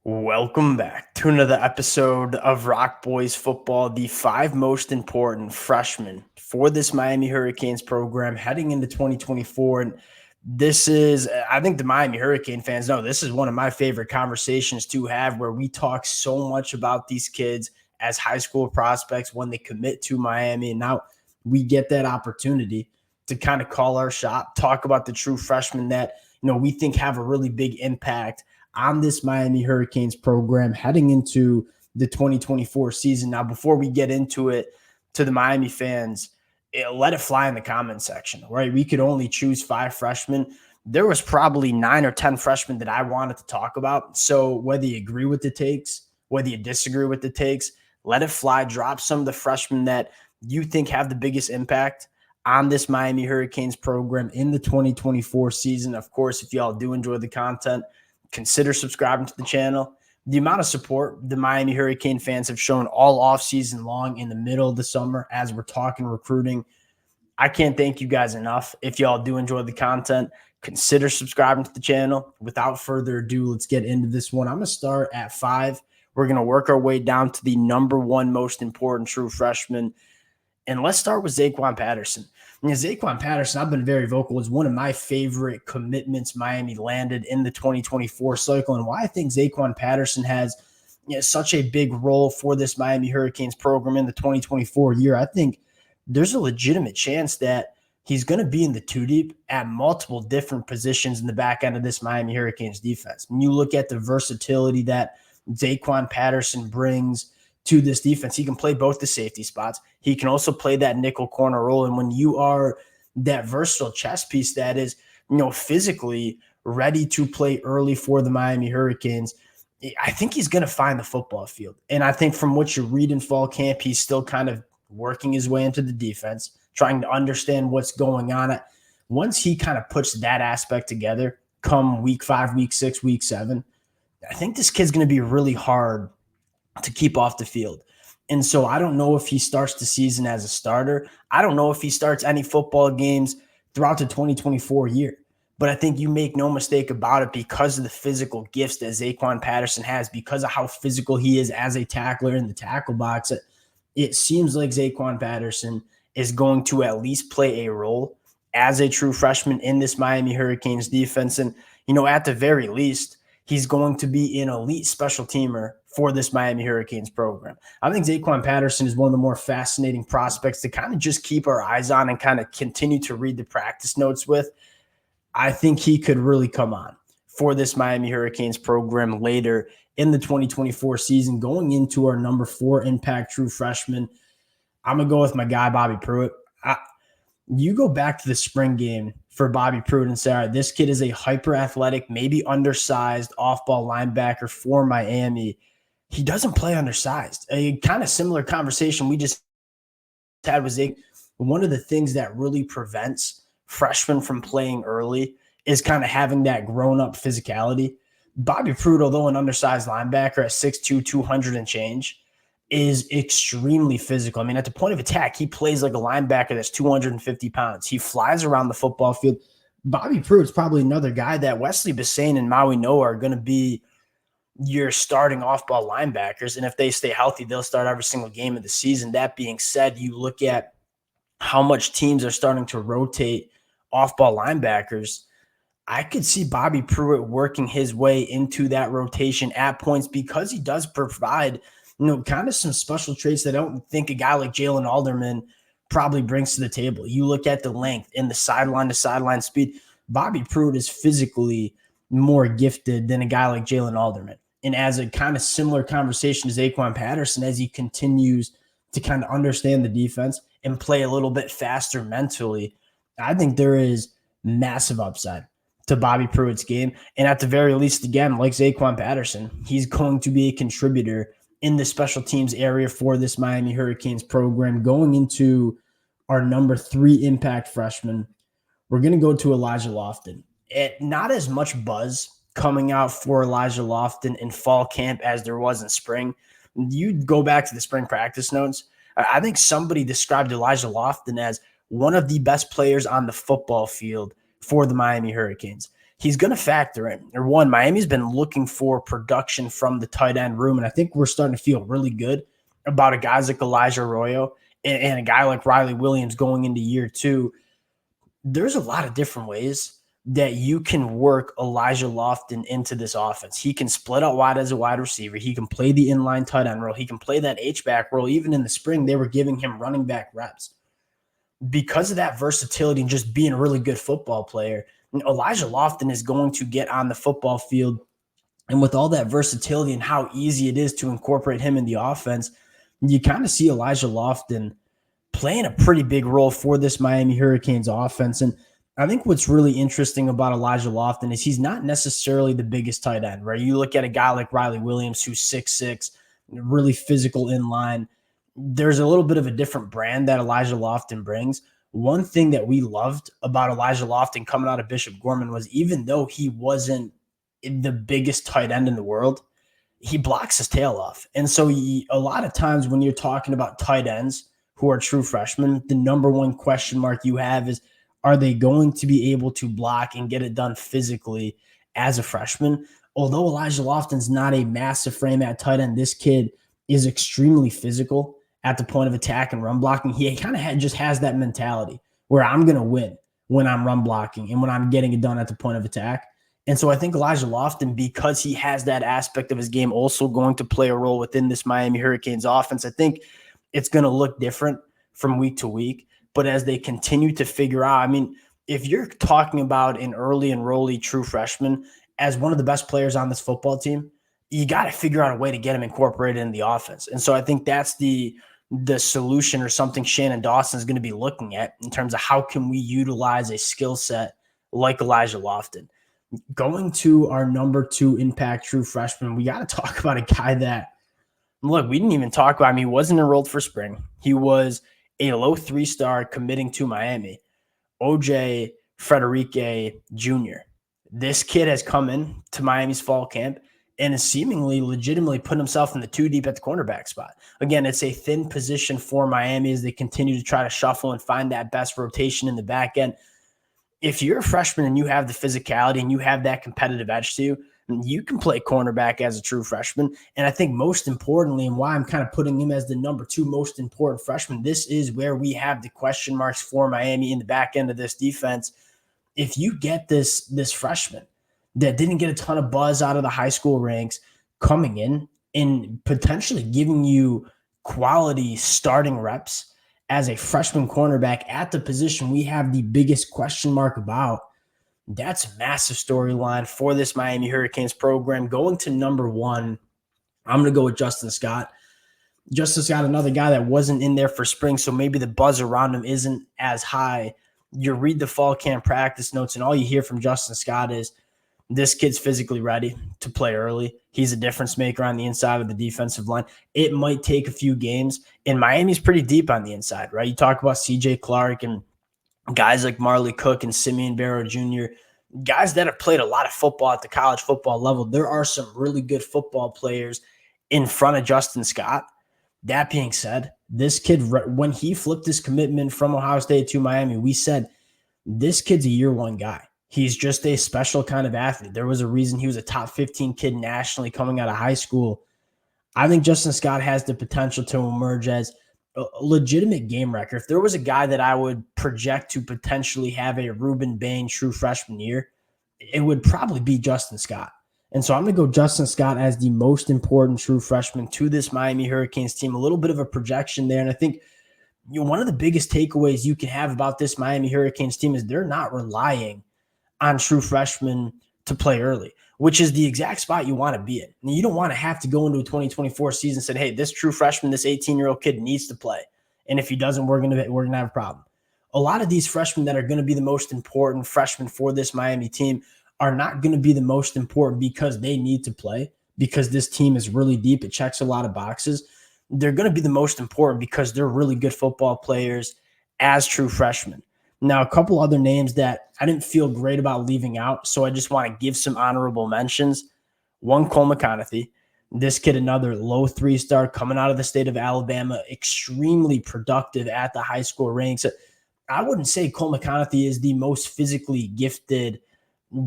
Welcome back to another episode of Rock Boys Football, the five most important freshmen for this Miami Hurricanes program heading into 2024. And this is, I think the Miami Hurricane fans know this is one of my favorite conversations to have, where we talk so much about these kids as high school prospects when they commit to Miami. And now we get that opportunity to kind of call our shot, talk about the true freshmen that, we think have a really big impact on this Miami Hurricanes program heading into the 2024 season. Now, before we get into it, to the Miami fans, let it fly in the comment section, right? We could only choose five freshmen. There was probably 9 or 10 freshmen that I wanted to talk about. So whether you agree with the takes, whether you disagree with the takes, let it fly. Drop some of the freshmen that you think have the biggest impact on this Miami Hurricanes program in the 2024 season. Of course, if y'all do enjoy the content, consider subscribing to the channel. The amount of support the Miami Hurricane fans have shown all offseason long in the middle of the summer as we're talking recruiting, I can't thank you guys enough. If y'all do enjoy the content, consider subscribing to the channel. Without further ado, let's get into this one. I'm going to start at 5. We're going to work our way down to the number 1 most important true freshman. And let's start with Zaquan Patterson. Zaquan Patterson, I've been very vocal, is one of my favorite commitments Miami landed in the 2024 cycle, and why I think Zaquan Patterson has such a big role for this Miami Hurricanes program in the 2024 year. I think there's a legitimate chance that he's going to be in the 2-deep at multiple different positions in the back end of this Miami Hurricanes defense. When you look at the versatility that Zaquan Patterson brings to this defense, he can play both the safety spots. He can also play that nickel corner role. And when you are that versatile chess piece that is, physically ready to play early for the Miami Hurricanes, I think he's going to find the football field. And I think from what you read in fall camp, he's still kind of working his way into the defense, trying to understand what's going on. Once he kind of puts that aspect together, come week 5, week 6, week 7, I think this kid's going to be really hard to keep off the field. And so I don't know if he starts the season as a starter. I don't know if he starts any football games throughout the 2024 year. But I think you make no mistake about it, because of the physical gifts that Zaquan Patterson has, because of how physical he is as a tackler in the tackle box, it seems like Zaquan Patterson is going to at least play a role as a true freshman in this Miami Hurricanes defense. And, at the very least, he's going to be an elite special teamer for this Miami Hurricanes program. I think Zaquan Patterson is one of the more fascinating prospects to kind of just keep our eyes on and kind of continue to read the practice notes with. I think he could really come on for this Miami Hurricanes program later in the 2024 season. Going into our number 4 impact true freshman, I'm going to go with my guy, Bobby Puit. You go back to the spring game for Bobby Puit and say, all right, this kid is a hyper-athletic, maybe undersized off-ball linebacker for Miami. He doesn't play undersized. A kind of similar conversation we just had with Zig. One of the things that really prevents freshmen from playing early is kind of having that grown-up physicality. Bobby Puit, although an undersized linebacker at 6'2", 200 and change, is extremely physical. I mean, at the point of attack, he plays like a linebacker that's 250 pounds. He flies around the football field. Bobby Pruitt's probably another guy that Wesley Bissain and Maui Noah are going to be your starting off-ball linebackers. And if they stay healthy, they'll start every single game of the season. That being said, you look at how much teams are starting to rotate off-ball linebackers. I could see Bobby Pruitt working his way into that rotation at points, because he does provide kind of some special traits that I don't think a guy like Jalen Alderman probably brings to the table. You look at the length and the sideline-to-sideline speed. Bobby Pruitt is physically more gifted than a guy like Jalen Alderman. And as a kind of similar conversation to Zaquan Patterson, as he continues to kind of understand the defense and play a little bit faster mentally, I think there is massive upside to Bobby Pruitt's game. And at the very least, again, like Zaquan Patterson, he's going to be a contributor in the special teams area for this Miami Hurricanes program. Going into our number 3 impact freshman, we're going to go to Elijah Lofton. Not as much buzz coming out for Elijah Lofton in fall camp as there was in spring. You go back to the spring practice notes, I think somebody described Elijah Lofton as one of the best players on the football field for the Miami Hurricanes. he's going to factor in. Or one, Miami's been looking for production from the tight end room, and I think we're starting to feel really good about a guy like Elijah Arroyo and a guy like Riley Williams going into year two. There's a lot of different ways that you can work Elijah Lofton into this offense. He can split out wide as a wide receiver. He can play the inline tight end role. He can play that H-back role. Even in the spring, they were giving him running back reps. Because of that versatility and just being a really good football player, Elijah Lofton is going to get on the football field. And with all that versatility and how easy it is to incorporate him in the offense, you kind of see Elijah Lofton playing a pretty big role for this Miami Hurricanes offense. And I think what's really interesting about Elijah Lofton is he's not necessarily the biggest tight end, right? You look at a guy like Riley Williams, who's 6'6", really physical in line. There's a little bit of a different brand that Elijah Lofton brings. One thing that we loved about Elijah Lofton coming out of Bishop Gorman was even though he wasn't the biggest tight end in the world, he blocks his tail off. And so a lot of times when you're talking about tight ends who are true freshmen, the number one question mark you have is, are they going to be able to block and get it done physically as a freshman? Although Elijah Lofton's not a massive frame at tight end, this kid is extremely physical at the point of attack and run blocking. He kind of just has that mentality where I'm going to win when I'm run blocking and when I'm getting it done at the point of attack. And so I think Elijah Lofton, because he has that aspect of his game also going to play a role within this Miami Hurricanes offense, I think it's going to look different from week to week. But as they continue to figure out, I mean, if you're talking about an early enrollee true freshman as one of the best players on this football team, you got to figure out a way to get him incorporated in the offense. And so I think that's the solution or something Shannon Dawson is going to be looking at in terms of how can we utilize a skill set like Elijah Lofton. Going to our number 2 impact true freshman, we got to talk about a guy that, look, we didn't even talk about him. He wasn't enrolled for spring. He was a low 3-star committing to Miami, OJ Frazier Jr. This kid has come in to Miami's fall camp and is seemingly legitimately putting himself in the 2 deep at the cornerback spot. Again, it's a thin position for Miami as they continue to try to shuffle and find that best rotation in the back end. If you're a freshman and you have the physicality and you have that competitive edge to you, you can play cornerback as a true freshman. And I think most importantly, and why I'm kind of putting him as the number 2 most important freshman, this is where we have the question marks for Miami in the back end of this defense. If you get this freshman that didn't get a ton of buzz out of the high school ranks coming in and potentially giving you quality starting reps as a freshman cornerback at the position we have the biggest question mark about, that's a massive storyline for this Miami Hurricanes program. Going to number 1, I'm going to go with Justin Scott. Justin Scott, another guy that wasn't in there for spring, so maybe the buzz around him isn't as high. You read the fall camp practice notes, and all you hear from Justin Scott is, this kid's physically ready to play early. He's a difference maker on the inside of the defensive line. It might take a few games, and Miami's pretty deep on the inside, right? You talk about C.J. Clark and guys like Marley Cook and Simeon Barrow Jr., guys that have played a lot of football at the college football level. There are some really good football players in front of Justin Scott. That being said, this kid, when he flipped his commitment from Ohio State to Miami, we said, this kid's a year 1 guy. He's just a special kind of athlete. There was a reason he was a top 15 kid nationally coming out of high school. I think Justin Scott has the potential to emerge as a legitimate game wrecker. If there was a guy that I would project to potentially have a Ruben Bain true freshman year, it would probably be Justin Scott. And so I'm going to go Justin Scott as the most important true freshman to this Miami Hurricanes team. A little bit of a projection there. And I think one of the biggest takeaways you can have about this Miami Hurricanes team is they're not relying on true freshmen to play early, which is the exact spot you want to be in. And you don't want to have to go into a 2024 season and say, hey, this true freshman, this 18-year-old kid needs to play. And if he doesn't, we're gonna have a problem. A lot of these freshmen that are going to be the most important freshmen for this Miami team are not going to be the most important because they need to play, because this team is really deep. It checks a lot of boxes. They're going to be the most important because they're really good football players as true freshmen. Now, a couple other names that I didn't feel great about leaving out, so I just want to give some honorable mentions. One, Cole McConaughey. This kid, another low 3-star coming out of the state of Alabama, extremely productive at the high school ranks. I wouldn't say Cole McConaughey is the most physically gifted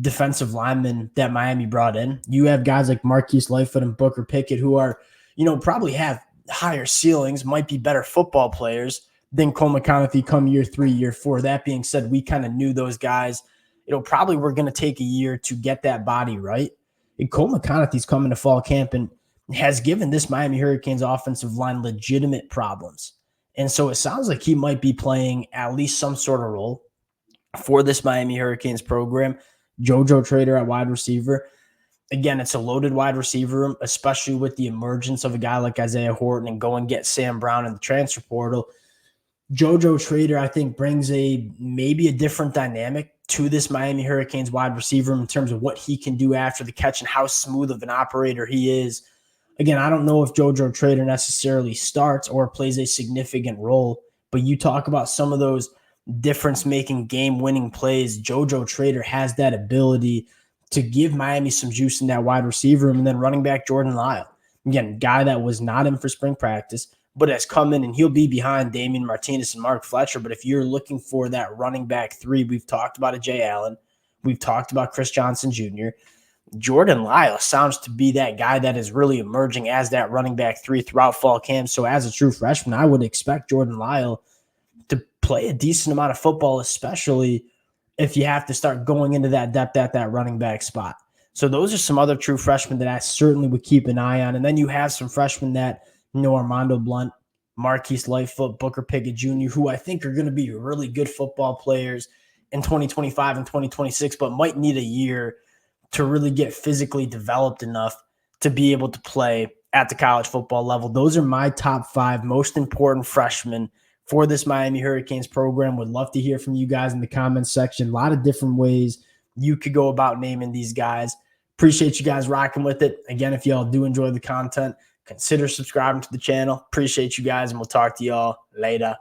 defensive linemen that Miami brought in. You have guys like Marquise Lightfoot and Booker Pickett who are, probably have higher ceilings, might be better football players than Cole McConaughey come year 3, year 4. That being said, we kind of knew those guys, probably were going to take a year to get that body right. And Cole McConaughey's coming to fall camp and has given this Miami Hurricanes offensive line legitimate problems. And so it sounds like he might be playing at least some sort of role for this Miami Hurricanes program. JoJo Trader at wide receiver. Again, it's a loaded wide receiver room, especially with the emergence of a guy like Isaiah Horton and go and get Sam Brown in the transfer portal. JoJo Trader, I think, brings maybe a different dynamic to this Miami Hurricanes wide receiver room in terms of what he can do after the catch and how smooth of an operator he is. Again, I don't know if JoJo Trader necessarily starts or plays a significant role, but you talk about some of those difference-making, game-winning plays. JoJo Trader has that ability to give Miami some juice in that wide receiver room. And then running back Jordan Lyle, again, guy that was not in for spring practice, but has come in, and he'll be behind Damian Martinez and Mark Fletcher. But if you're looking for that running back 3, we've talked about Jay Allen. We've talked about Chris Johnson Jr. Jordan Lyle sounds to be that guy that is really emerging as that running back 3 throughout fall camp. So as a true freshman, I would expect Jordan Lyle to play a decent amount of football, especially if you have to start going into that depth at that running back spot. So those are some other true freshmen that I certainly would keep an eye on. And then you have some freshmen that, Armando Blunt, Marquise Lightfoot, Booker Pickett Jr., who I think are going to be really good football players in 2025 and 2026, but might need a year to really get physically developed enough to be able to play at the college football level. Those are my top 5 most important freshmen for this Miami Hurricanes program. Would love to hear from you guys in the comments section. A lot of different ways you could go about naming these guys. Appreciate you guys rocking with it. Again, if y'all do enjoy the content, consider subscribing to the channel. Appreciate you guys, and we'll talk to y'all later.